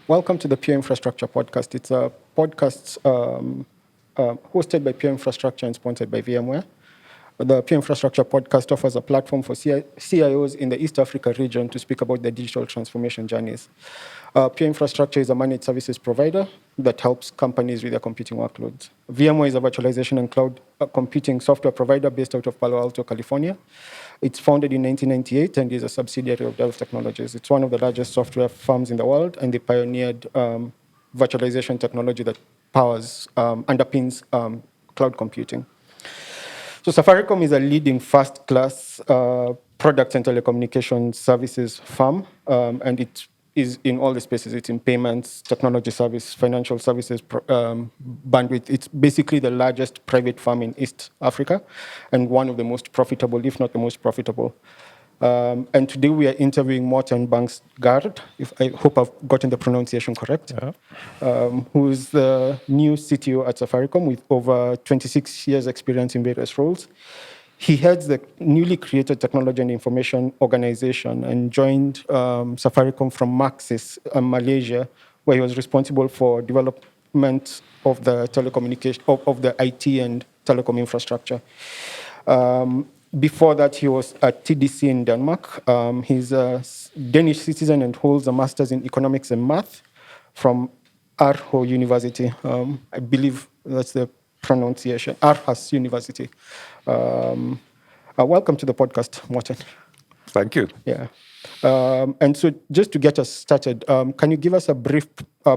Welcome to the Pure Infrastructure Podcast. It's a podcast hosted by Pure Infrastructure and sponsored by VMware. The Pure Infrastructure Podcast offers a platform for CIOs in the East Africa region to speak about their digital transformation journeys. Pure Infrastructure is a managed services provider that helps companies with their computing workloads. VMware is a virtualization and cloud computing software provider based out of Palo Alto, California. It's founded in 1998 and is a subsidiary of Dell Technologies. It's one of the largest software firms in the world, and they pioneered virtualization technology that underpins cloud computing. So Safaricom is a leading first-class products and telecommunications services firm, and it is in all the spaces. It's in payments, technology service, financial services, bandwidth. It's basically the largest private firm in East Africa and one of the most profitable, if not the most profitable. And today we are interviewing Morten Bangsgaard, I hope I've gotten the pronunciation correct, who is the new CTO at Safaricom with over 26 years experience in various roles. He heads the newly created technology and information organization and joined Safaricom from Maxis, Malaysia, where he was responsible for development of the telecommunication, of the IT and telecom infrastructure. Before that, he was at TDC in Denmark. He's a Danish citizen and holds a master's in economics and math from Aarhus University. I believe that's the pronunciation, Aarhus University. Welcome to the podcast, Morten. Thank you. Yeah. And so just to get us started, can you give us a brief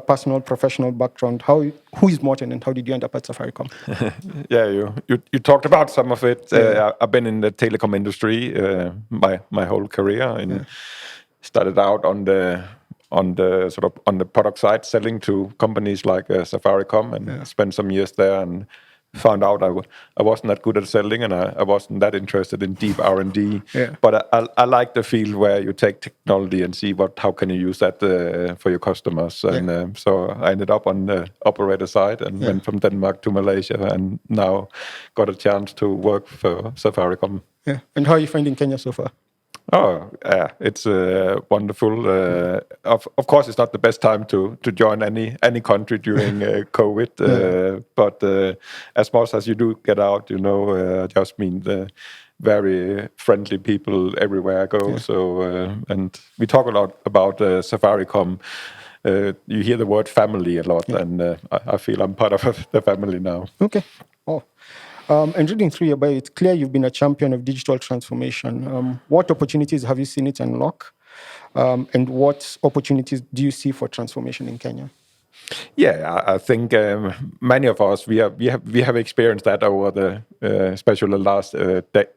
personal, professional background? Who is Morten and how did you end up at Safaricom? Yeah, you talked about some of it. I've been in the telecom industry my whole career, and started out on the product side, selling to companies like Safaricom, and spent some years there, and found out I wasn't that good at selling, and I wasn't that interested in deep R&D. But I like the field where you take technology and see how can you use that for your customers. And so I ended up on the operator side and went from Denmark to Malaysia, and now got a chance to work for Safaricom. Yeah. And how are you finding Kenya so far? Oh, yeah, it's wonderful. Of course, it's not the best time to join any country during COVID, but as much as you do get out, just mean the very friendly people everywhere I go. So, and we talk a lot about Safaricom. You hear the word family a lot, and I feel I'm part of the family now. Okay. Oh. And reading through your bio, it's clear you've been a champion of digital transformation. What opportunities have you seen it unlock? And what opportunities do you see for transformation in Kenya? Yeah, I think many of us we have experienced that over especially the last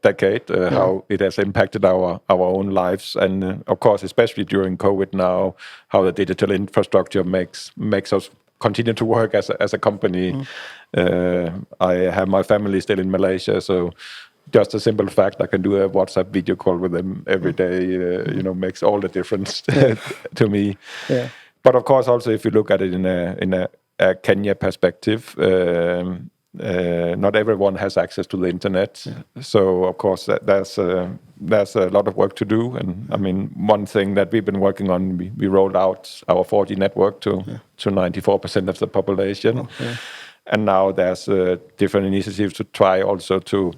decade, how it has impacted our own lives, and of course, especially during COVID now, how the digital infrastructure makes us continue to work as a company. I have my family still in Malaysia, so just a simple fact I can do a WhatsApp video call with them every day, makes all the difference to me. Yeah. But of course, also if you look at it in a Kenya perspective, not everyone has access to the internet. So of course, there's a lot of work to do. And I mean, one thing that we've been working on, we rolled out our 4G network to 94% of the population. And now there's different initiatives to try also to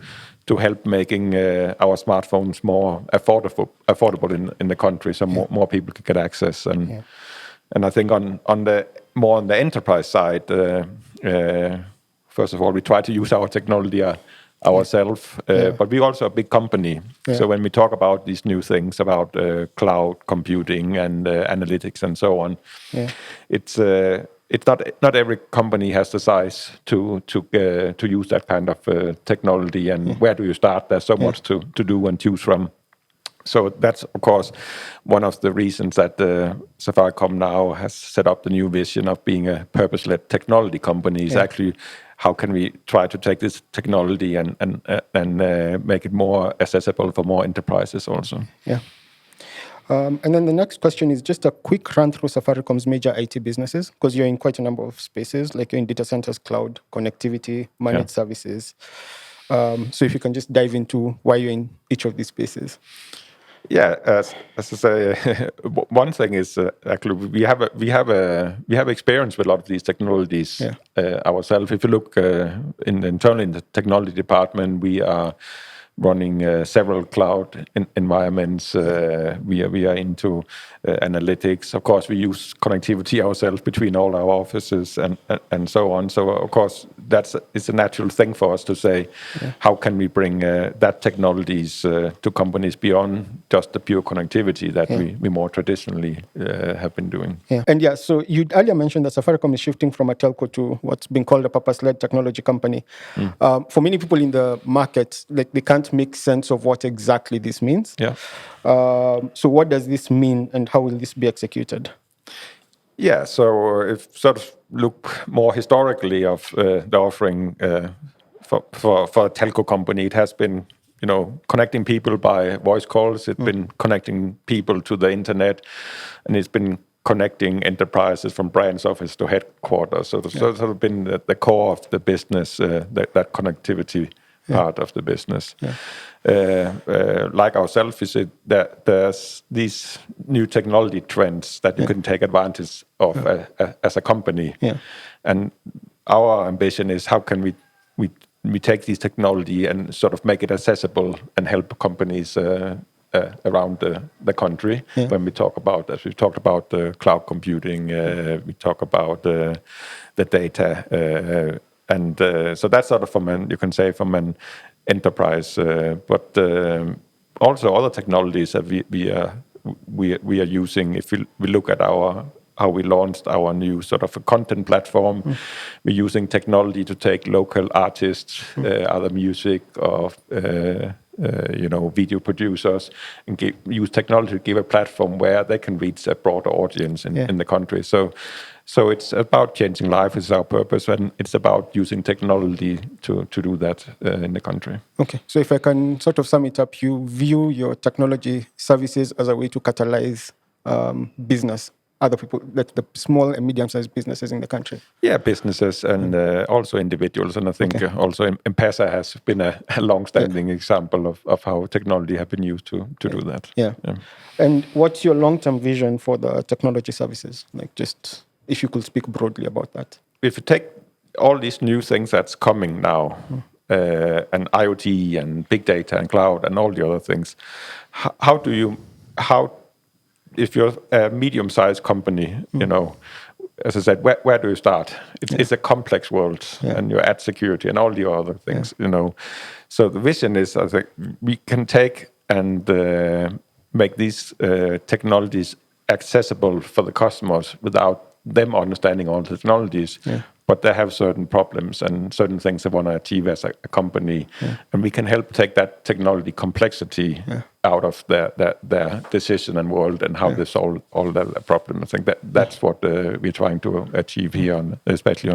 help making our smartphones more affordable in the country, so more people can get access. And I think on the enterprise side, first of all, we try to use our technology ourselves, but we're also a big company. So when we talk about these new things about cloud computing and analytics and so on, it's not every company has the size to use that kind of technology. And where do you start? There's so much to do and choose from. So that's, of course, one of the reasons that Safaricom now has set up the new vision of being a purpose-led technology company. Is actually how can we try to take this technology and make it more accessible for more enterprises also. Yeah. And then the next question is just a quick run through Safaricom's major IT businesses, because you're in quite a number of spaces, like you're in data centers, cloud, connectivity, managed services. So if you can just dive into why you're in each of these spaces. Yeah, as I say, one thing is actually we have experience with a lot of these technologies ourselves. If you look internally in the technology department, we are running several cloud environments. We are into analytics. Of course, we use connectivity ourselves between all our offices and so on. So of course, it's a natural thing for us to say, how can we bring that technologies to companies beyond just the pure connectivity that we more traditionally have been doing. Yeah. And so you earlier mentioned that Safaricom is shifting from a telco to what's being called a purpose-led technology company. For many people in the market, like they can't make sense of what exactly this means. Yeah. So what does this mean, and how will this be executed? Yeah, so if sort of look more historically of the offering for a telco company, it has been, connecting people by voice calls. It's been connecting people to the internet, and it's been connecting enterprises from branch office to headquarters. So it's sort of been the core of the business, that connectivity part of the business. Like ourselves, is it that there's these new technology trends that you can take advantage of as a company. And our ambition is, how can we take this technology and sort of make it accessible and help companies around the country. When we talk about, as we've talked about, cloud computing, we talk about the data, and so that's sort of from an enterprise, but also other technologies that we are using. If we look at how we launched our new sort of a content platform, we're using technology to take local artists, other music, or video producers, and use technology to give a platform where they can reach a broader audience in the country. So it's about changing life is our purpose, and it's about using technology to do that in the country. Okay, so if I can sort of sum it up, you view your technology services as a way to catalyze business, other people, like the small and medium-sized businesses in the country. Yeah, businesses and also individuals. And I think also MPESA has been a long-standing example of how technology has been used to do that. Yeah. And what's your long-term vision for the technology services? Like, just if you could speak broadly about that. If you take all these new things that's coming now, and IoT and big data and cloud and all the other things, if you're a medium-sized company, as I said, where do you start? It's a complex world, and you add security and all the other things, So the vision is, I think, we can take and make these technologies accessible for the customers without them understanding all the technologies. But they have certain problems and certain things they want to achieve as a company. And we can help take that technology complexity out of their decision and world, and how they solve all the problems. I think that's what we're trying to achieve here, especially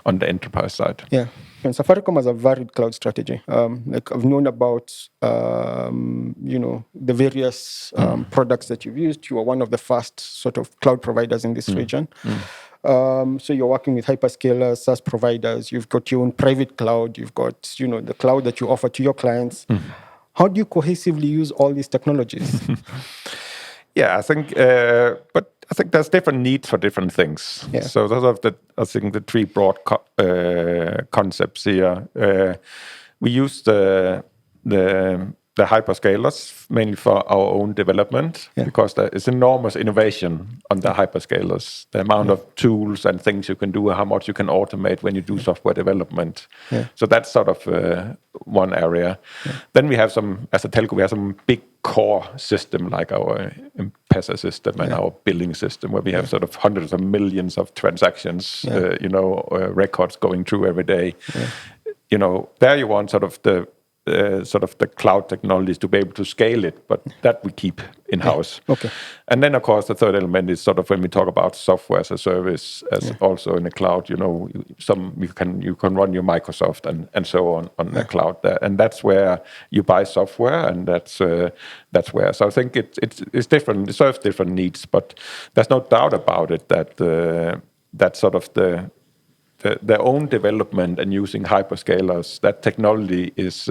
on the enterprise side. Yeah. And Safaricom has a varied cloud strategy. Like, I've known about, the various products that you've used. You are one of the first sort of cloud providers in this region. So you're working with hyperscalers, SaaS providers. You've got your own private cloud. You've got, the cloud that you offer to your clients. How do you cohesively use all these technologies? Yeah, I think there's different needs for different things. So those are the three broad concepts here. We use the hyperscalers mainly for our own development, because there is enormous innovation on the hyperscalers. The amount of tools and things you can do, how much you can automate when you do software development. So that's sort of one area. Then we have as a telco, we have some big core system like our MPESA system and our billing system, where we have sort of hundreds of millions of transactions, records going through every day. There you want sort of the cloud technologies to be able to scale it, but that we keep in-house. And then, of course, the third element is sort of when we talk about software as a service, as also in the cloud, you can run your Microsoft and so on the cloud there, and that's where you buy software, and that's where. So I think it's different. It serves different needs, but there's no doubt about it that sort of their own development and using hyperscalers, that technology is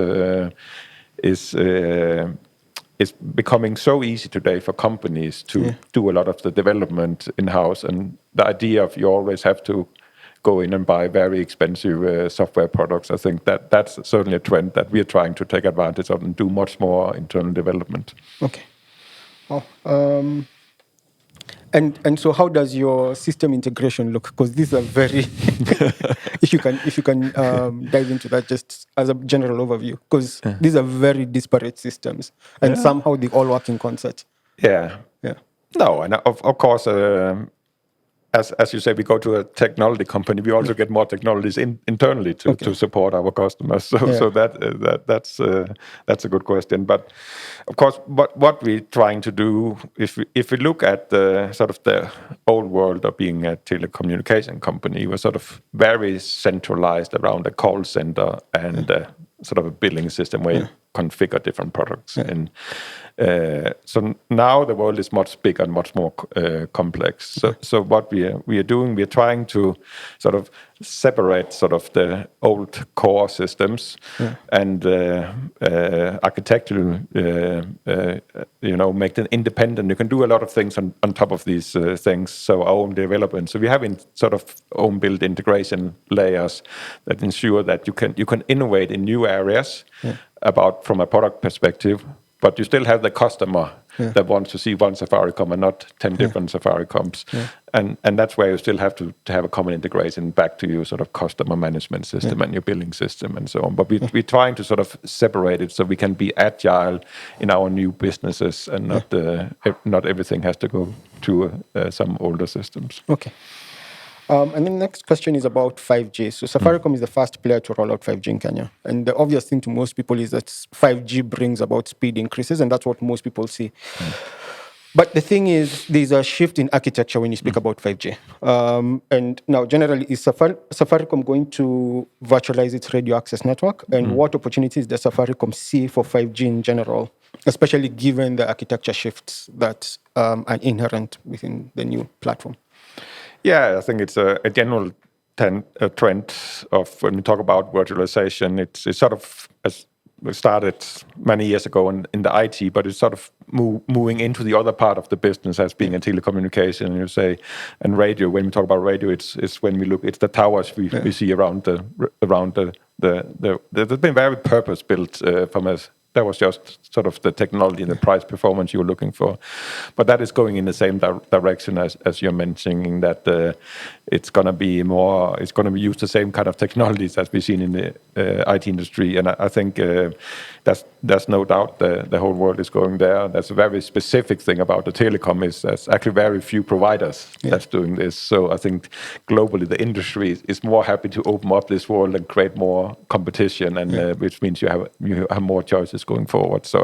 it's becoming so easy today for companies to do a lot of the development in-house, and the idea of you always have to go in and buy very expensive software products. I think that's certainly a trend that we are trying to take advantage of and do much more internal development. Okay. Oh, and so how does your system integration look? Because these are very, if you can dive into that just as a general overview, because these are very disparate systems, and somehow they all work in concert. Yeah. No, and of course, as you say, we go to a technology company. We also get more technologies internally to support our customers. So that's a good question. But of course, what we're trying to do, if we look at the sort of the old world of being a telecommunication company, we're sort of very centralized around a call center and sort of a billing system where you configure different products. And so now the world is much bigger and much more complex. So what we are doing, we are trying to sort of separate sort of the old core systems and architecturally, make them independent. You can do a lot of things on top of these things. So our own development. So we have sort of own built integration layers that ensure that you can innovate in new areas from a product perspective. But you still have the customer that wants to see one Safaricom and not 10 different Safaricoms. And that's where you still have to have a common integration back to your sort of customer management system and your billing system and so on. But we're trying to sort of separate it so we can be agile in our new businesses and not everything has to go to some older systems. Okay. And then the next question is about 5G. So Safaricom is the first player to roll out 5G in Kenya. And the obvious thing to most people is that 5G brings about speed increases, and that's what most people see. But the thing is, there's a shift in architecture when you speak about 5G. And now, generally, is Safaricom going to virtualize its radio access network? And what opportunities does Safaricom see for 5G in general, especially given the architecture shifts that are inherent within the new platform? Yeah, I think it's a general trend of when we talk about virtualization. It's sort of started many years ago in the IT, but it's sort of moving into the other part of the business as being a telecommunication. You say, and radio. When we talk about radio, it's when we look. It's the towers we see around the. They've been very purpose built from us. That was just sort of the technology and the price performance you were looking for. But that is going in the same direction as you're mentioning, that it's going to be use the same kind of technologies as we've seen in the IT industry. And I think there's no doubt the whole world is going there. That's a very specific thing about the telecom is there's actually very few providers that's doing this. So I think globally the industry is more happy to open up this world and create more competition, and which means you have more choices going forward. So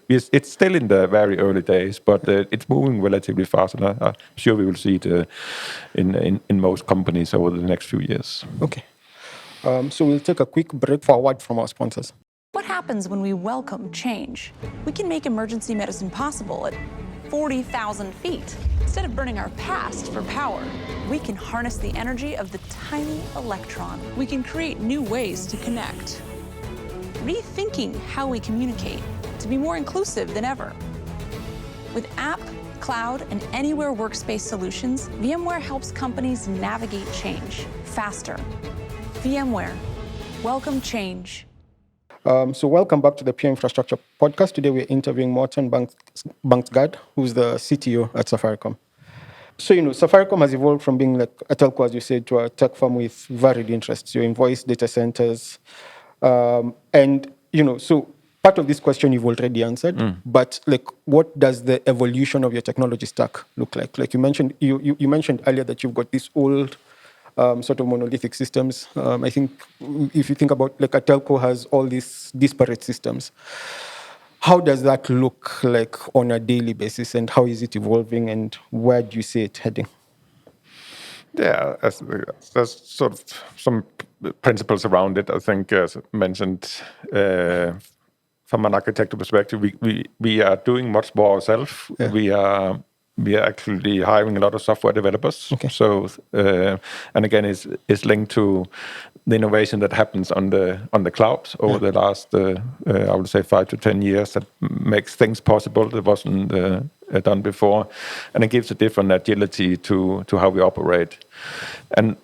it's still in the very early days, but it's moving relatively fast, and I'm sure we will see it in most companies over the next few years. Okay. So we'll take a quick break for a word from our sponsors. What happens when we welcome change? We can make emergency medicine possible at 40,000 feet. Instead of burning our past for power, we can harness the energy of the tiny electron. We can create new ways to connect, rethinking how we communicate to be more inclusive than ever. With app, cloud, and anywhere workspace solutions, VMware helps companies navigate change faster. VMware, welcome change. So welcome back to the Pure Infrastructure Podcast. Today we're interviewing Morten Bangsgaard, who's the CTO at Safaricom. So, Safaricom has evolved from being like a telco, as you said, to a tech firm with varied interests. You invoice data centers. And, so part of this question you've already answered, but what does the evolution of your technology stack look like? Like you mentioned earlier that you've got this old sort of monolithic systems. I think if you think about a telco has all these disparate systems. How does that look like on a daily basis, and how is it evolving, and where do you see it heading? Yeah, there's sort of some principles around it. I think, as mentioned, from an architecture perspective, we are doing much more ourselves. we are actually hiring a lot of software developers. Okay. So, and again, is linked to the innovation that happens on the cloud over the last, I would say, 5 to 10 years, that makes things possible that wasn't done before, and it gives a different agility to how we operate. And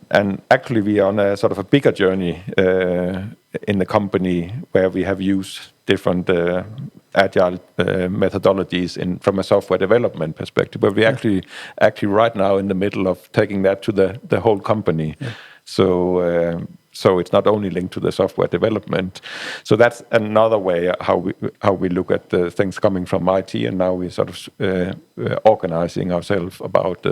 actually, we are on a sort of a bigger journey in the company where we have used different agile methodologies from a software development perspective. But we actually right now in the middle of taking that to the whole company. Yeah. So it's not only linked to the software development. So that's another way how we look at the things coming from IT, and now we're sort of organizing ourselves about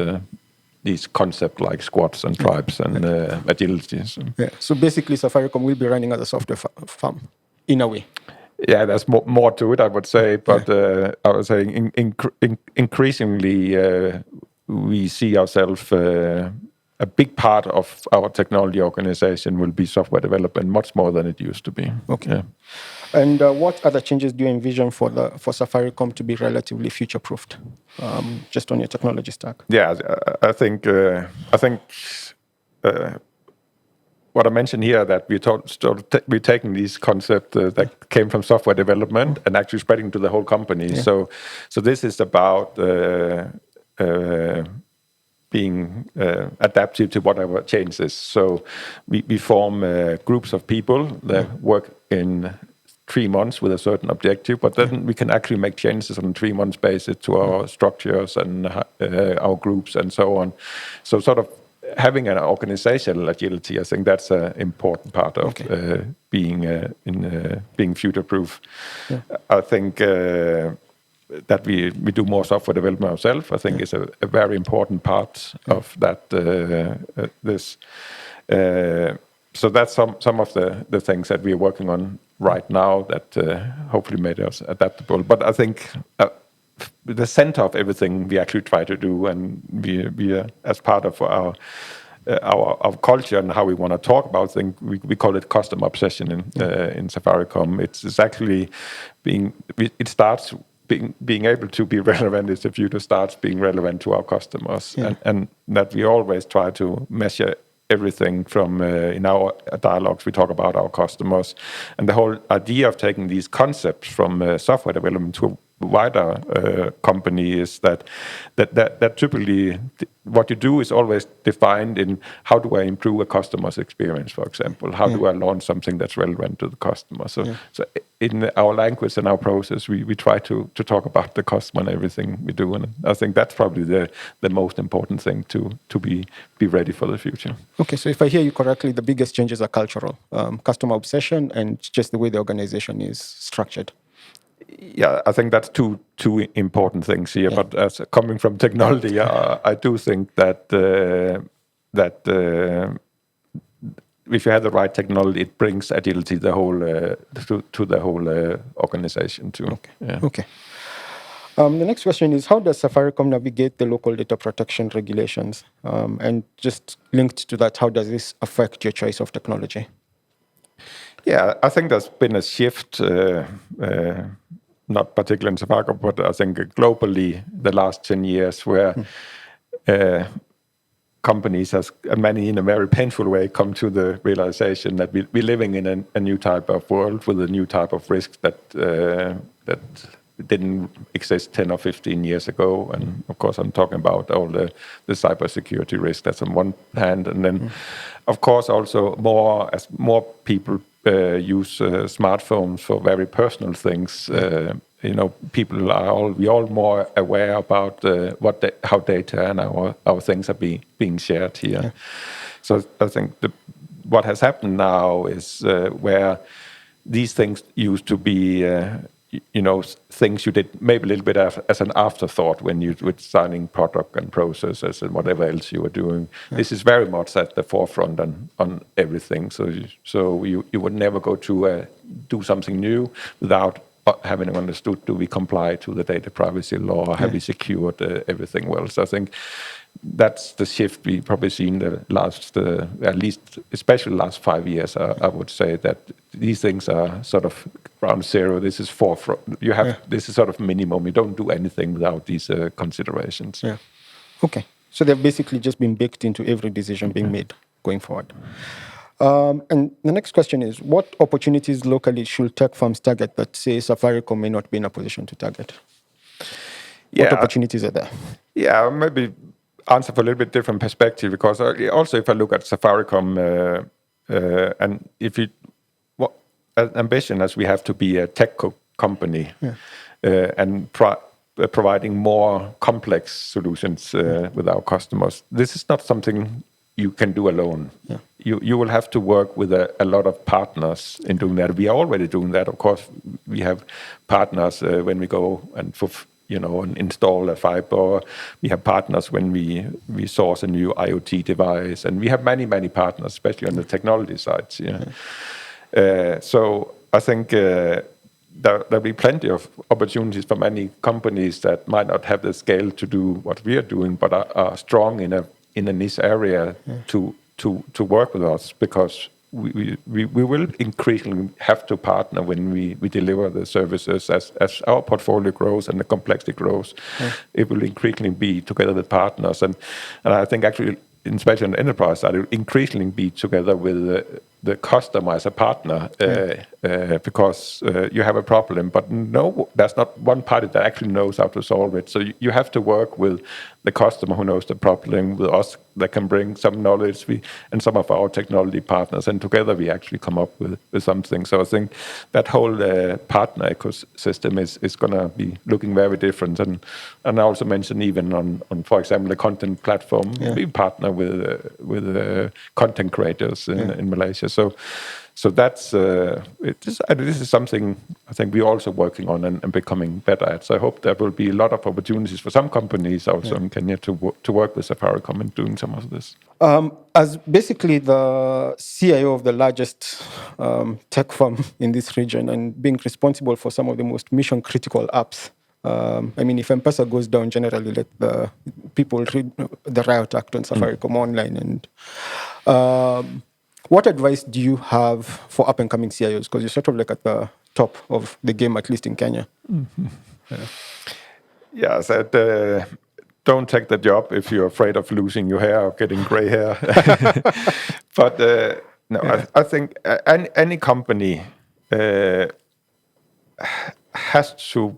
these concepts like squads and tribes and agilities. Yeah. So basically, Safaricom will be running as a software farm, in a way. Yeah, there's more to it, I would say. But I would say increasingly we see ourselves. A big part of our technology organization will be software development, much more than it used to be. Okay. Yeah. And what other changes do you envision for Safaricom to be relatively future-proofed, just on your technology stack? Yeah, I think what I mentioned here, that we're taking these concepts that came from software development and actually spreading to the whole company. Yeah. So this is about being adaptive to whatever changes. So we form groups of people that work in 3 months with a certain objective, but then we can actually make changes on a 3 months basis to our structures and our groups and so on. So sort of having an organizational agility, I think that's an important part of being future-proof. Yeah. I think that we do more software development ourselves, I think is a very important part of that. So that's some of the things that we're working on right now that hopefully made us adaptable. But I think the center of everything we actually try to do, and we are, as part of our culture and how we want to talk about things, we call it customer obsession in Safaricom. It's actually it starts being able to be relevant is the future starts being relevant to our customers, and that we always try to measure everything from in our dialogues we talk about our customers, and the whole idea of taking these concepts from software development to a wider company is that typically what you do is always defined in how do I improve a customer's experience, for example, how do I launch something that's relevant to the customer. So in our language and our process, we try to talk about the customer and everything we do, and I think that's probably the most important thing to be ready for the future. Okay, so if I hear you correctly, the biggest changes are cultural, customer obsession, and just the way the organization is structured. Yeah, I think that's two important things here. Yeah. But as coming from technology, I do think that if you have the right technology, it brings agility the whole to the whole organization too. Okay. Yeah. Okay. The next question is, how does Safaricom navigate the local data protection regulations? And just linked to that, how does this affect your choice of technology? Yeah, I think there's been a shift, not particularly in Safaricom, but I think globally the last 10 years where companies, and many in a very painful way, come to the realization that we're living in a new type of world with a new type of risk that didn't exist 10 or 15 years ago. And of course, I'm talking about all the cybersecurity risk. That's on one hand. And then, of course, also as more people use smartphones for very personal things, people we're all more aware about how data and our things are being shared here. Yeah. So I think what has happened now is where these things used to be things you did maybe a little bit as an afterthought when you were signing product and processes and whatever else you were doing. Yeah. This is very much at the forefront on everything. So you would never go to do something new without having understood, do we comply to the data privacy law? Have we secured everything well? So I think that's the shift we probably seen the last, at least, especially the last 5 years. I would say that these things are sort of around 0. This is this is sort of minimum. You don't do anything without these considerations. Yeah. Okay. So they've basically just been baked into every decision being made going forward. And the next question is, what opportunities locally should tech firms target that, say, Safaricom may not be in a position to target? What opportunities are there? Yeah, maybe answer from a little bit different perspective, because also if I look at Safaricom, and if you, ambition as we have to be a tech company, and providing more complex solutions with our customers, this is not something you can do alone. Yeah. You will have to work with a lot of partners in doing that. We are already doing that. Of course, we have partners when we go and and install a fibre. We have partners when we source a new IoT device, and we have many partners, especially on the technology side. So I think there'll be plenty of opportunities for many companies that might not have the scale to do what we are doing, but are strong in a niche area to work with us, because we will increasingly have to partner when we deliver the services as our portfolio grows and the complexity grows. It will increasingly be together with partners, and I think actually, especially on the enterprise side, it will increasingly be together with the customer as a partner, because you have a problem, but no, there's not one party that actually knows how to solve it. So you have to work with the customer who knows the problem, with us that can bring some knowledge, and some of our technology partners, and together we actually come up with something. So I think that whole partner ecosystem is going to be looking very different. And I also mentioned even on for example, the content platform, we partner with content creators in Malaysia. So that's this is something I think we're also working on and becoming better at. So I hope there will be a lot of opportunities for some companies also in Kenya to work with Safaricom and doing some of this. As basically the CIO of the largest tech firm in this region, and being responsible for some of the most mission-critical apps, I mean, if MPESA goes down, generally let the people read the riot act on Safaricom online. And what advice do you have for up-and-coming CIOs? Because you're sort of like at the top of the game, at least in Kenya. So don't take the job if you're afraid of losing your hair or getting gray hair. But I think any company has to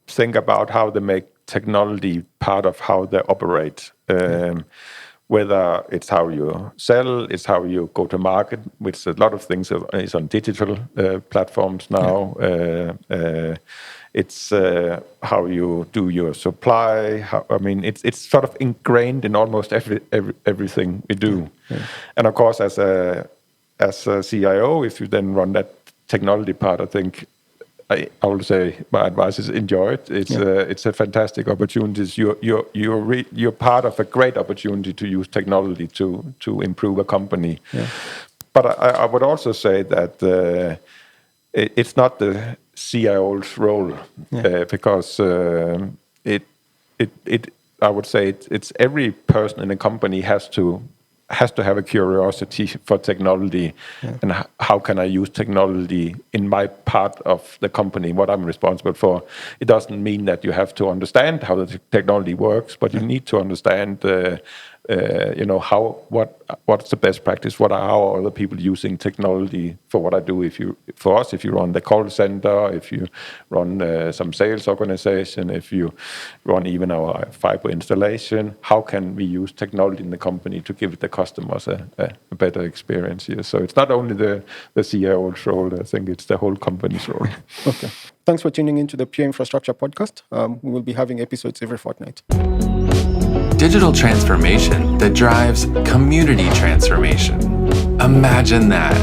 think about how they make technology part of how they operate. Whether it's how you sell, it's how you go to market, which a lot of things is on digital platforms now. It's how you do your supply. It's sort of ingrained in almost everything we do. And of course, as a CIO, if you then run that technology part, I think I would say my advice is enjoy it. It's a fantastic opportunity. You're part of a great opportunity to use technology to improve a company. But I would also say that it's not the CIO's role, because I would say it's every person in a company has to have a curiosity for technology, and how can I use technology in my part of the company, what I'm responsible for. It doesn't mean that you have to understand how the technology works, but you need to understand what's the best practice, how are other people using technology for what I do. If you run the call center, if you run some sales organization, if you run even our fibre installation, how can we use technology in the company to give the customers a better experience here? So it's not only the CIO's role, I think it's the whole company's role. Okay. Thanks for tuning into the Pure Infrastructure podcast. We will be having episodes every fortnight. Digital transformation that drives community transformation. Imagine that.